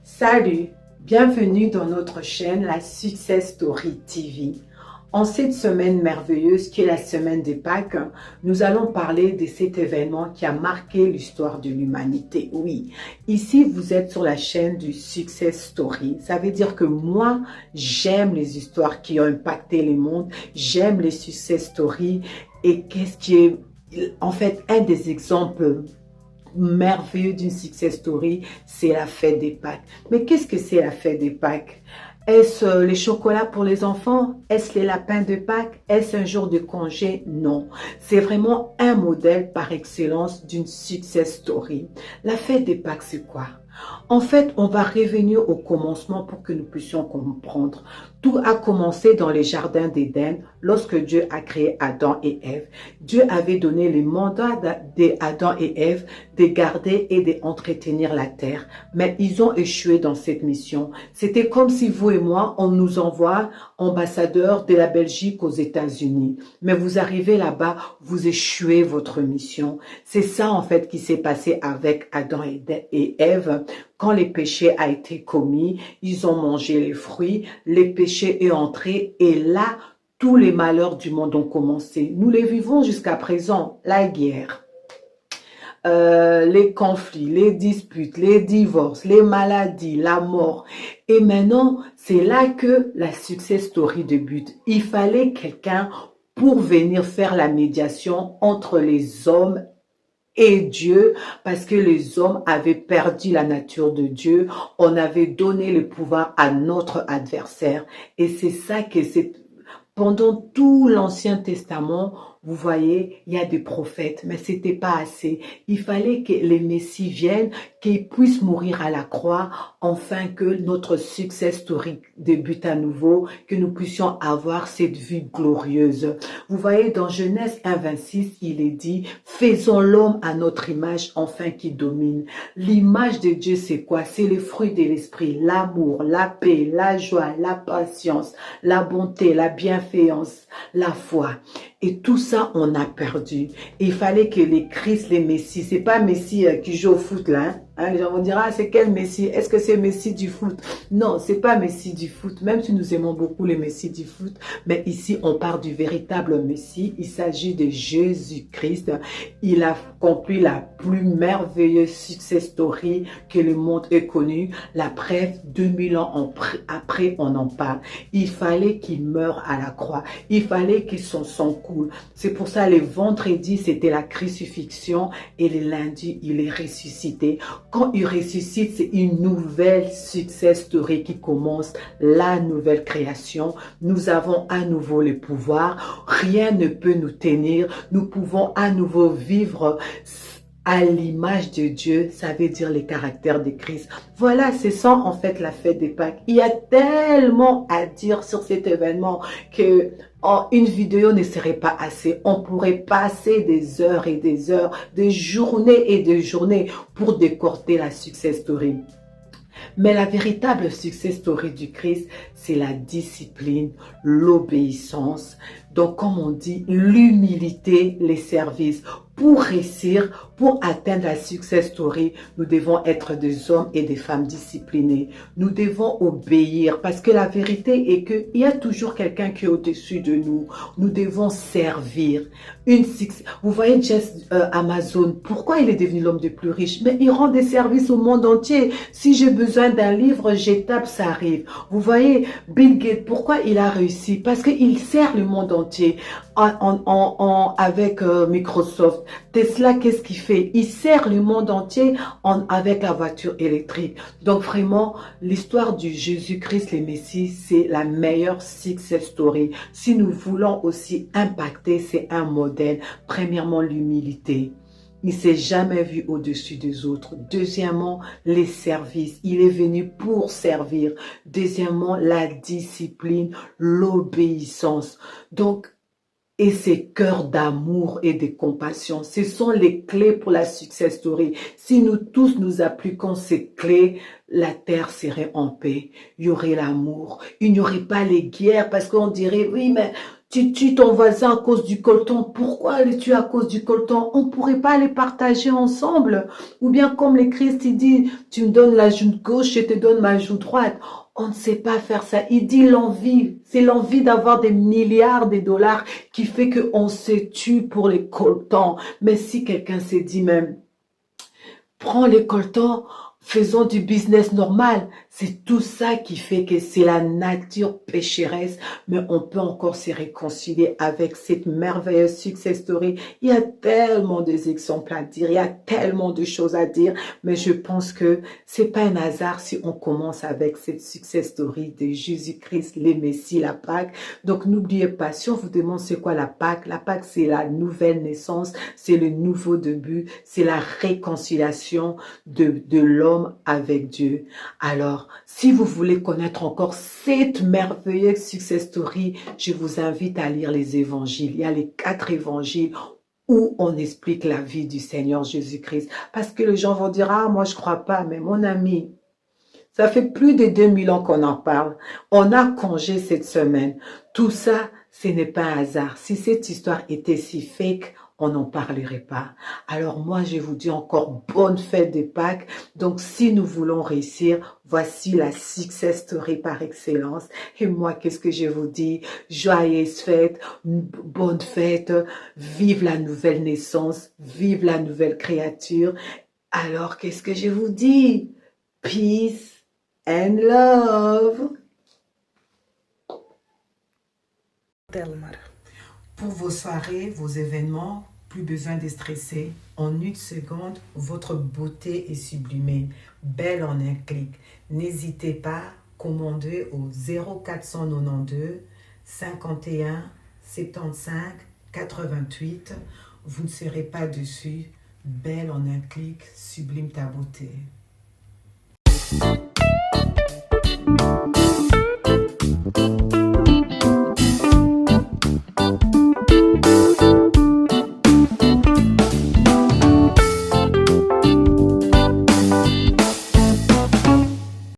Salut, bienvenue dans notre chaîne La Success Story TV. En cette semaine merveilleuse qui est la semaine des Pâques, nous allons parler de cet événement qui a marqué l'histoire de l'humanité. Oui, ici vous êtes sur la chaîne du Success Story. Ça veut dire que moi, j'aime les histoires qui ont impacté le monde, j'aime les Success Stories et qu'est-ce qui est en fait un des exemples merveilleux d'une success story, c'est la fête des Pâques. Mais qu'est-ce que c'est la fête des Pâques? Est-ce les chocolats pour les enfants? Est-ce les lapins de Pâques? Est-ce un jour de congé? Non. C'est vraiment un modèle par excellence d'une success story. La fête des Pâques, c'est quoi? En fait, on va revenir au commencement pour que nous puissions comprendre. Tout a commencé dans les jardins d'Éden lorsque Dieu a créé Adam et Ève. Dieu avait donné le mandat d'Adam et Ève de garder et d'entretenir la terre. Mais ils ont échoué dans cette mission. C'était comme si vous et moi, on nous envoie ambassadeurs de la Belgique aux États-Unis. Mais vous arrivez là-bas, vous échouez votre mission. C'est ça en fait qui s'est passé avec Adam et Ève. Quand le péché a été commis, ils ont mangé les fruits, le péché est entré et là, tous les malheurs du monde ont commencé. Nous les vivons jusqu'à présent, la guerre, les conflits, les disputes, les divorces, les maladies, la mort. Et maintenant, c'est là que la success story débute. Il fallait quelqu'un pour venir faire la médiation entre les hommes et Dieu, parce que les hommes avaient perdu la nature de Dieu, on avait donné le pouvoir à notre adversaire. Et c'est ça que c'est pendant tout l'Ancien Testament, vous voyez, il y a des prophètes, mais c'était pas assez. Il fallait que les messies viennent, qu'ils puissent mourir à la croix, afin que notre success story débute à nouveau, que nous puissions avoir cette vie glorieuse. Vous voyez, dans Genèse 1:26, il est dit, faisons l'homme à notre image, afin qu'il domine. L'image de Dieu, c'est quoi? C'est les fruits de l'esprit, l'amour, la paix, la joie, la patience, la bonté, la bienveillance, la foi. Et tout ça, on a perdu. Et il fallait que les Christ, les Messies, c'est pas Messi qui joue au foot là, hein? Les gens vont dire, ah, c'est quel Messi? Est-ce que c'est Messi du foot? Non, c'est pas Messi du foot, même si nous aimons beaucoup les Messi du foot. Mais ici, on parle du véritable Messie. Il s'agit de Jésus-Christ. Il a accompli la plus merveilleuse success story que le monde ait connue. La preuve, 2000 ans après, on en parle. Il fallait qu'il meure à la croix. Il fallait que son sang coule. C'est pour ça, les vendredis, c'était la crucifixion et les lundis, il est ressuscité. Quand il ressuscite, c'est une nouvelle success story qui commence, la nouvelle création. Nous avons à nouveau le pouvoir. Rien ne peut nous tenir. Nous pouvons à nouveau vivre à l'image de Dieu, ça veut dire les caractères de Christ. Voilà, c'est ça en fait la fête des Pâques. Il y a tellement à dire sur cet événement que une vidéo ne serait pas assez. On pourrait passer des heures et des heures, des journées et des journées pour décorter la success story. Mais la véritable success story du Christ, c'est la discipline, l'obéissance. Donc, comme on dit, l'humilité, les services. Pour réussir, pour atteindre la success story, nous devons être des hommes et des femmes disciplinés. Nous devons obéir parce que la vérité est qu'il y a toujours quelqu'un qui est au-dessus de nous. Nous devons servir. Vous voyez Amazon, pourquoi il est devenu l'homme le plus riche? Mais il rend des services au monde entier. Si j'ai besoin d'un livre, j'étape, ça arrive. Vous voyez Bill Gates, pourquoi il a réussi? Parce qu'il sert le monde entier avec Microsoft. Tesla, qu'est-ce qu'il fait? Il sert le monde entier avec la voiture électrique. Donc vraiment, l'histoire du Jésus-Christ, le Messie, c'est la meilleure success story. Si nous voulons aussi impacter, c'est un modèle. Premièrement, l'humilité. Il ne s'est jamais vu au-dessus des autres. Deuxièmement, les services. Il est venu pour servir. Deuxièmement, la discipline, l'obéissance. Donc, et ses cœurs d'amour et de compassion. Ce sont les clés pour la success story. Si nous tous nous appliquons ces clés, la terre serait en paix. Il y aurait l'amour. Il n'y aurait pas les guerres parce qu'on dirait, oui, mais tu tues ton voisin à cause du coltan. Pourquoi le tuer à cause du coltan? On ne pourrait pas les partager ensemble. Ou bien comme le Christ, il dit, tu me donnes la joue gauche, je te donne ma joue droite. On ne sait pas faire ça. Il dit l'envie. C'est l'envie d'avoir des milliards de dollars qui fait qu'on se tue pour les coltans. Mais si quelqu'un s'est dit même, prends les coltans, faisons du business normal. C'est tout ça qui fait que c'est la nature pécheresse, mais on peut encore se réconcilier avec cette merveilleuse success story. Il y a tellement d'exemples à dire, il y a tellement de choses à dire, mais je pense que c'est pas un hasard si on commence avec cette success story de Jésus-Christ, le Messie, la Pâque. Donc n'oubliez pas, si on vous demande c'est quoi la Pâque c'est la nouvelle naissance, c'est le nouveau début, c'est la réconciliation de l'homme avec Dieu. Alors, si vous voulez connaître encore cette merveilleuse success story, je vous invite à lire les évangiles. Il y a les 4 évangiles où on explique la vie du Seigneur Jésus-Christ. Parce que les gens vont dire, ah, moi je crois pas, mais mon ami, ça fait plus de 2000 ans qu'on en parle. On a congé cette semaine. Tout ça, ce n'est pas un hasard. Si cette histoire était si fake, on n'en parlerait pas. Alors moi, je vous dis encore bonne fête de Pâques. Donc, si nous voulons réussir, voici la success story par excellence. Et moi, qu'est-ce que je vous dis? Joyeuse fête, bonne fête, vive la nouvelle naissance, vive la nouvelle créature. Alors, qu'est-ce que je vous dis? Peace and love. Pour vos soirées, vos événements, plus besoin de stresser. En une seconde, votre beauté est sublimée, belle en un clic. N'hésitez pas, commandez au 0492 51 75 88. Vous ne serez pas dessus. Belle en un clic, sublime ta beauté.